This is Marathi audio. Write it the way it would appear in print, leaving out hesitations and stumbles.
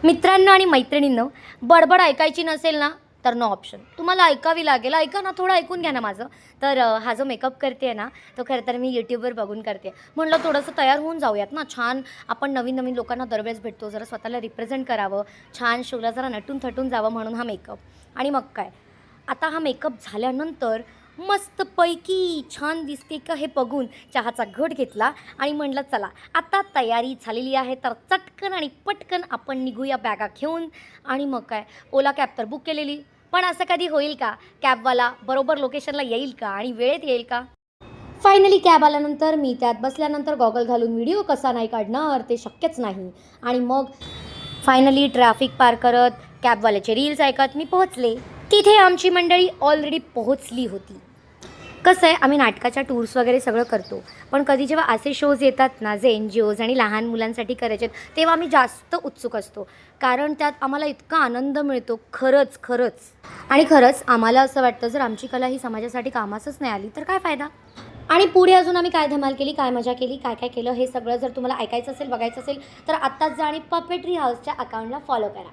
मित्रांनो आणि मैत्रिणींनो, बडबड ऐकायची नसेल ना तर नो ऑप्शन, तुम्हाला ऐकावी लागेल. ऐका ना, थोडं ऐकून घ्या ना माझं. तर हा जो मेकअप करते आहे ना, तो खरं तर मी यूट्यूबवर बघून करते. म्हणलं थोडंसं तयार होऊन जाऊयात ना, छान. आपण नवीन नवीन लोकांना दरवेळेस भेटतो, जरा स्वतःला रिप्रेझेंट करावं, छान शोला जरा नटून थटून जावं म्हणून हा मेकअप. आणि मग काय, आता हा मेकअप झाल्यानंतर मस्तपैकी छान दिसते का हे बघून चहाचा घोट घेतला आणि म्हणलं चला आता तयारी झालेली आहे, तर चटकन आणि पटकन आपण निघूया बॅगा घेऊन. आणि मग काय, ओला कॅब तर बुक केलेली, पण असं कधी होईल का कॅबवाला बरोबर लोकेशनला येईल का आणि वेळेत येईल का? फायनली कॅब आल्यानंतर मी त्यात बसल्यानंतर गॉगल घालून व्हिडिओ कसा नाही काढणार, ते शक्यच नाही. आणि मग फायनली ट्रॅफिक पार करत कॅबवाल्याचे रील्स ऐकत मी पोहोचले. तिथे आमची मंडळी ऑलरेडी पोहोचली होती. कसं आहे, आम्ही नाटकाच्या टूर्स वगैरे सगळं करतो, पण कधी जेव्हा असे शोज येतात ना जे NGOज आणि लहान मुलांसाठी करायचे आहेत, तेव्हा आम्ही जास्त उत्सुक असतो, कारण त्यात आम्हाला इतका आनंद मिळतो. खरंच खरंच. आणि खरंच आम्हाला असं वाटतं, जर आमची कला ही समाजासाठी कामासच नाही आली तर काय फायदा. आणि पुढे अजून आम्ही काय धमाल केली, काय मजा केली, काय काय केलं, हे सगळं जर तुम्हाला ऐकायचं असेल, बघायचं असेल, तर आत्ताच जा आणि पपेट्री हाऊसच्या अकाउंटला फॉलो करा.